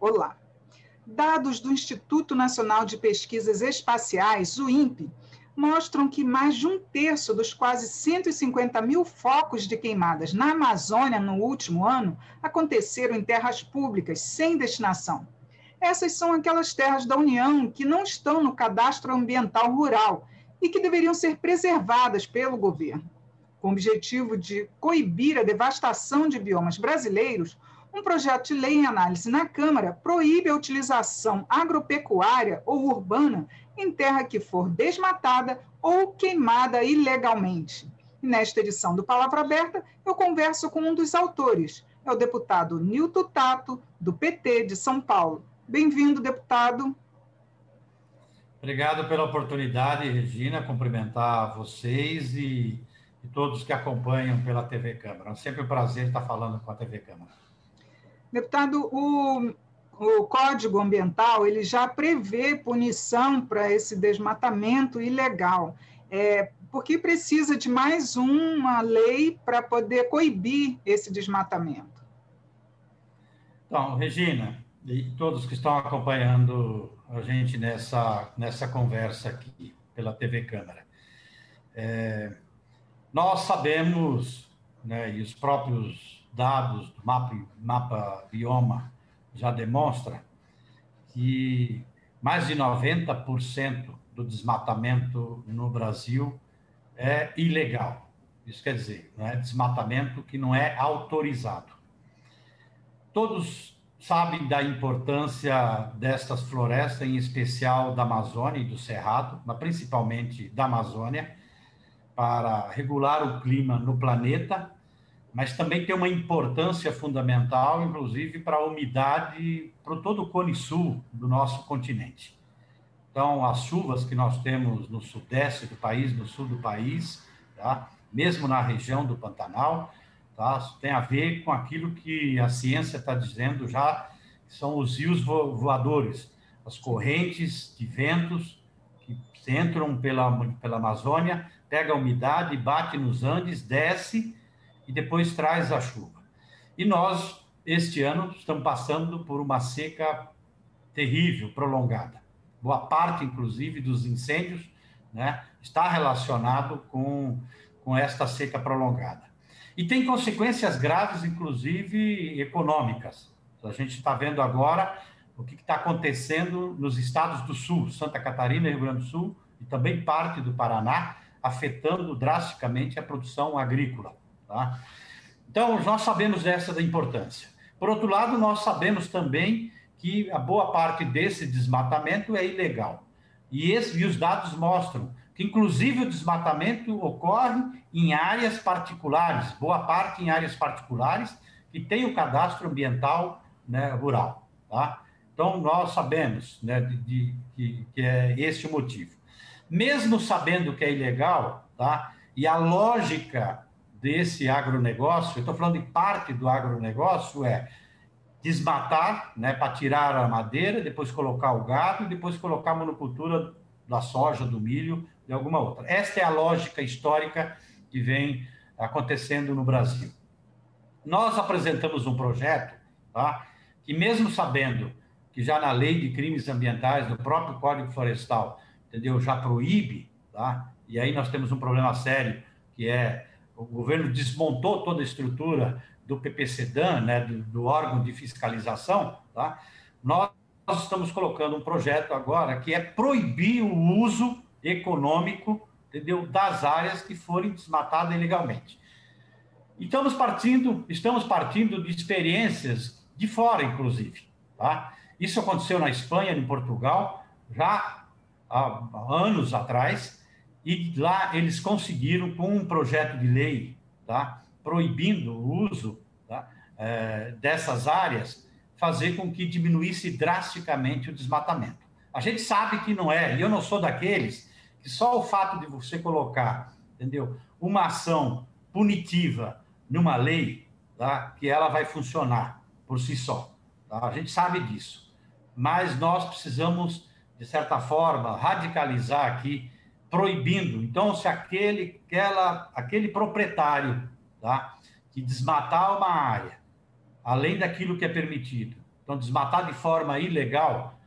Olá. Dados do Instituto Nacional de Pesquisas Espaciais, o INPE, mostram que mais de um terço dos quase 150 mil focos de queimadas na Amazônia no último ano aconteceram em terras públicas, sem destinação. Essas são aquelas terras da União que não estão no cadastro ambiental rural e que deveriam ser preservadas pelo governo. Com o objetivo de coibir a devastação de biomas brasileiros, um projeto de lei em análise na Câmara proíbe a utilização agropecuária ou urbana em terra que for desmatada ou queimada ilegalmente. E nesta edição do Palavra Aberta, eu converso com um dos autores, é o deputado Nilton Tato, do PT de São Paulo. Bem-vindo, deputado. Obrigado pela oportunidade, Regina, cumprimentar vocês e todos que acompanham pela TV Câmara. É sempre um prazer estar falando com a TV Câmara. Deputado, o Código Ambiental ele já prevê punição para esse desmatamento ilegal, porque precisa de mais uma lei para poder coibir esse desmatamento. Então, Regina, e todos que estão acompanhando a gente nessa conversa aqui pela TV Câmara, nós sabemos, né, e os próprios dados do mapa Bioma já demonstram que mais de 90% do desmatamento no Brasil é ilegal. Isso quer dizer, não é desmatamento que não é autorizado. Todos sabem da importância destas florestas, em especial da Amazônia e do Cerrado, mas principalmente da Amazônia, para regular o clima no planeta, mas também tem uma importância fundamental, inclusive, para a umidade, para todo o Cone Sul do nosso continente. Então, as chuvas que nós temos no sudeste do país, no sul do país, tá? Mesmo na região do Pantanal, tá? Tem a ver com aquilo que a ciência está dizendo já, que são os rios voadores, as correntes de ventos que entram pela Amazônia, pega a umidade, bate nos Andes, desce e depois traz a chuva. E nós, este ano, estamos passando por uma seca terrível, prolongada. Boa parte, inclusive, dos incêndios, né, está relacionado com esta seca prolongada. E tem consequências graves, inclusive econômicas. A gente está vendo agora o que está acontecendo nos estados do Sul, Santa Catarina, Rio Grande do Sul, e também parte do Paraná, afetando drasticamente a produção agrícola. Tá? Então, nós sabemos dessa da importância. Por outro lado, nós sabemos também que a boa parte desse desmatamento é ilegal. E os dados mostram que, inclusive, o desmatamento ocorre em áreas particulares, boa parte em áreas particulares, que tem o cadastro ambiental, né, rural. Tá? Então, nós sabemos, né, que é esse o motivo. Mesmo sabendo que é ilegal, tá? E a lógica desse agronegócio, eu estou falando de parte do agronegócio, é desmatar, né, para tirar a madeira, depois colocar o gado e depois colocar a monocultura da soja, do milho, de alguma outra. Esta é a lógica histórica que vem acontecendo no Brasil. Nós apresentamos um projeto, tá, que mesmo sabendo que já na lei de crimes ambientais, no próprio Código Florestal, entendeu, já proíbe, tá, e aí nós temos um problema sério, que é o governo desmontou toda a estrutura do PPCDAN, né, do órgão de fiscalização, tá? Nós estamos colocando um projeto agora que é proibir o uso econômico, entendeu, das áreas que forem desmatadas ilegalmente. E estamos partindo de experiências de fora, inclusive. Tá? Isso aconteceu na Espanha, em Portugal, já há anos atrás, e lá eles conseguiram, com um projeto de lei, tá, proibindo o uso, tá, dessas áreas, fazer com que diminuísse drasticamente o desmatamento. A gente sabe que não é, e eu não sou daqueles que só o fato de você colocar, entendeu, uma ação punitiva numa lei, tá, que ela vai funcionar por si só. Tá? A gente sabe disso. Mas nós precisamos, de certa forma, radicalizar aqui, proibindo. Então, se aquele proprietário, tá, que desmatar uma área, além daquilo que é permitido, Então, desmatar de forma ilegal,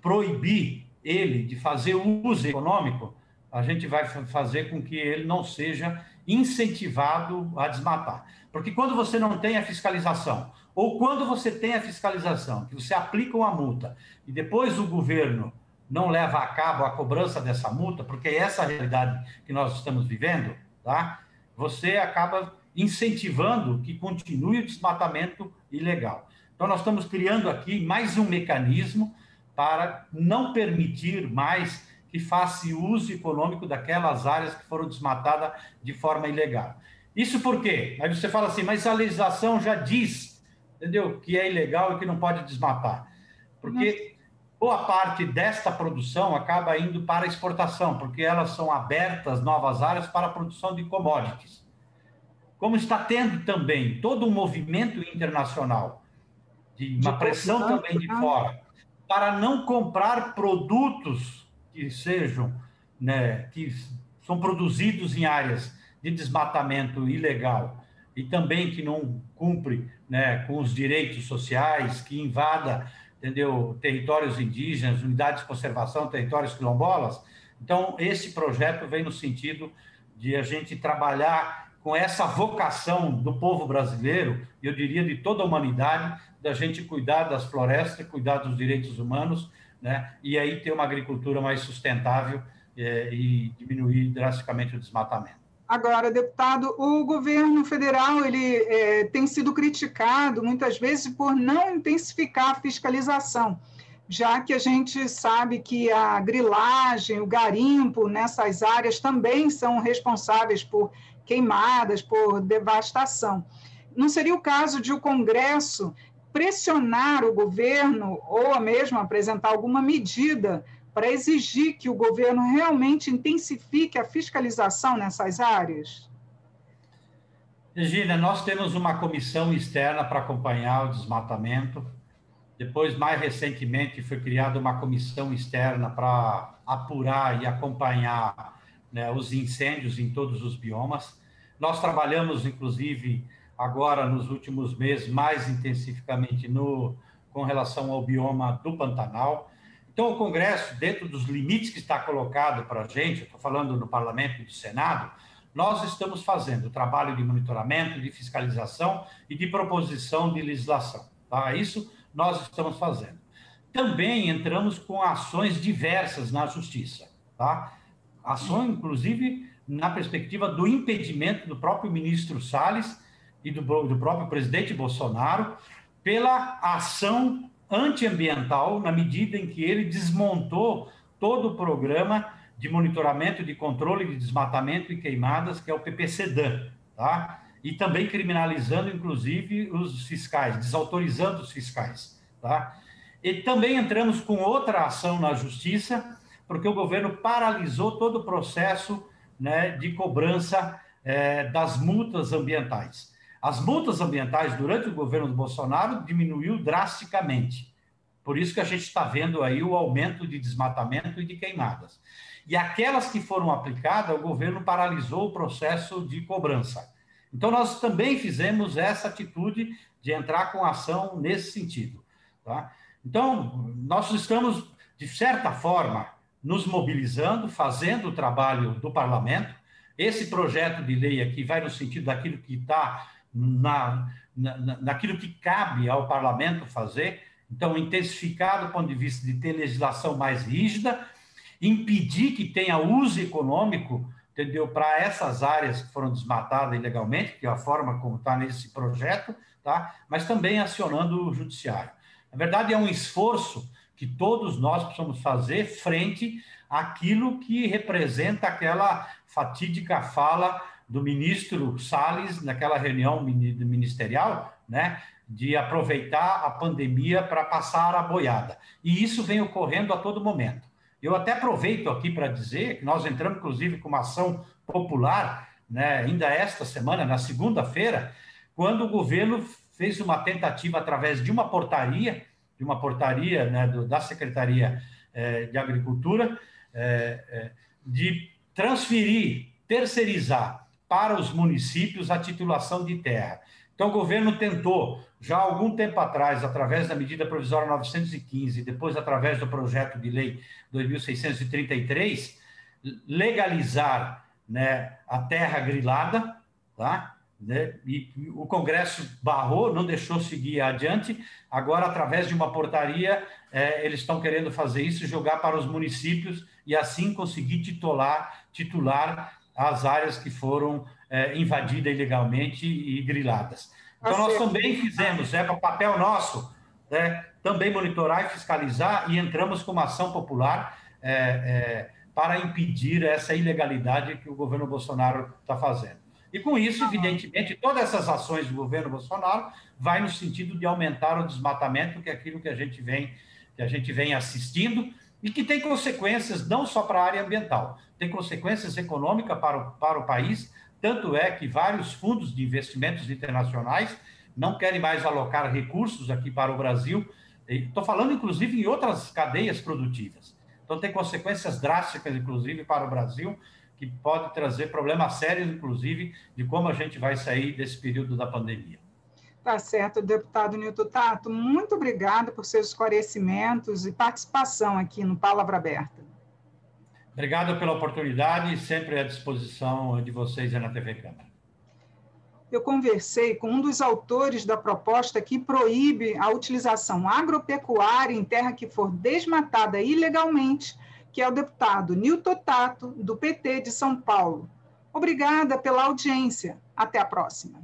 proibir ele de fazer uso econômico, a gente vai fazer com que ele não seja incentivado a desmatar. Porque quando você não tem a fiscalização, ou quando você tem a fiscalização, que você aplica uma multa, e depois o governo não leva a cabo a cobrança dessa multa, porque é essa a realidade que nós estamos vivendo, tá? Você acaba incentivando que continue o desmatamento ilegal. Então, nós estamos criando aqui mais um mecanismo para não permitir mais que faça uso econômico daquelas áreas que foram desmatadas de forma ilegal. Isso por quê? Aí você fala assim, mas a legislação já diz, entendeu, que é ilegal e que não pode desmatar. Porque boa parte desta produção acaba indo para exportação, porque elas são abertas, novas áreas, para a produção de commodities. Como está tendo também todo um movimento internacional, de uma pressão também de fora, para não comprar produtos que sejam, né, que são produzidos em áreas de desmatamento ilegal e também que não cumpre, né, com os direitos sociais, que invada, entendeu, territórios indígenas, unidades de conservação, territórios quilombolas. Então, esse projeto vem no sentido de a gente trabalhar com essa vocação do povo brasileiro, e eu diria de toda a humanidade, da gente cuidar das florestas, cuidar dos direitos humanos, né? E aí ter uma agricultura mais sustentável e diminuir drasticamente o desmatamento. Agora, deputado, o governo federal ele tem sido criticado muitas vezes por não intensificar a fiscalização, já que a gente sabe que a grilagem, o garimpo nessas áreas também são responsáveis por queimadas, por devastação. Não seria o caso de o Congresso pressionar o governo ou mesmo apresentar alguma medida para exigir que o governo realmente intensifique a fiscalização nessas áreas? Regina, nós temos uma comissão externa para acompanhar o desmatamento. Depois, mais recentemente, foi criada uma comissão externa para apurar e acompanhar, né, os incêndios em todos os biomas. Nós trabalhamos, inclusive, agora, nos últimos meses, mais intensificamente com relação ao bioma do Pantanal. Então, o Congresso, dentro dos limites que está colocado para a gente, eu estou falando no Parlamento e do Senado, nós estamos fazendo trabalho de monitoramento, de fiscalização e de proposição de legislação. Tá? Isso nós estamos fazendo. Também entramos com ações diversas na Justiça. Tá? Ações, inclusive, na perspectiva do impedimento do próprio ministro Salles e do próprio presidente Bolsonaro pela ação antiambiental, na medida em que ele desmontou todo o programa de monitoramento, de controle de desmatamento e queimadas, que é o PPCDAN, tá? E também criminalizando, inclusive, os fiscais, desautorizando os fiscais, tá? E também entramos com outra ação na Justiça, porque o governo paralisou todo o processo, né, de cobrança das multas ambientais. As multas ambientais durante o governo do Bolsonaro diminuiu drasticamente. Por isso que a gente está vendo aí o aumento de desmatamento e de queimadas. E aquelas que foram aplicadas, o governo paralisou o processo de cobrança. Então, nós também fizemos essa atitude de entrar com ação nesse sentido. Tá? Então, nós estamos, de certa forma, nos mobilizando, fazendo o trabalho do parlamento. Esse projeto de lei aqui vai no sentido daquilo que está naquilo que cabe ao parlamento fazer. Então, intensificar do ponto de vista de ter legislação mais rígida, impedir que tenha uso econômico, entendeu, para essas áreas que foram desmatadas ilegalmente, que é a forma como está nesse projeto, tá? Mas também acionando o judiciário. Na verdade, é um esforço que todos nós precisamos fazer frente àquilo que representa aquela fatídica fala do ministro Salles, naquela reunião ministerial, né, de aproveitar a pandemia para passar a boiada. E isso vem ocorrendo a todo momento. Eu até aproveito aqui para dizer que nós entramos, inclusive, com uma ação popular, né, ainda esta semana, na segunda-feira, quando o governo fez uma tentativa, através de uma portaria, né, da Secretaria de Agricultura, de transferir, terceirizar para os municípios a titulação de terra. Então, o governo tentou, já há algum tempo atrás, através da medida provisória 915, depois através do projeto de lei 2633, legalizar, né, a terra grilada, tá? Né? E o Congresso barrou, não deixou seguir adiante. Agora, através de uma portaria, eles estão querendo fazer isso, jogar para os municípios e assim conseguir titular as áreas que foram invadidas ilegalmente e griladas. Então, nós também fizemos, é papel nosso, né, também monitorar e fiscalizar, e entramos com uma ação popular para impedir essa ilegalidade que o governo Bolsonaro está fazendo. E com isso, evidentemente, todas essas ações do governo Bolsonaro vai no sentido de aumentar o desmatamento, que é aquilo que a gente vem assistindo e que tem consequências não só para a área ambiental, tem consequências econômicas para o país, tanto é que vários fundos de investimentos internacionais não querem mais alocar recursos aqui para o Brasil. Estou falando, inclusive, em outras cadeias produtivas. Então, tem consequências drásticas, inclusive, para o Brasil, que pode trazer problemas sérios, inclusive, de como a gente vai sair desse período da pandemia. Tá certo, deputado Nilton Tato, muito obrigada por seus esclarecimentos e participação aqui no Palavra Aberta. Obrigado pela oportunidade e sempre à disposição de vocês na TV Câmara. Eu conversei com um dos autores da proposta que proíbe a utilização agropecuária em terra que for desmatada ilegalmente, que é o deputado Nilton Tato, do PT de São Paulo. Obrigada pela audiência. Até a próxima.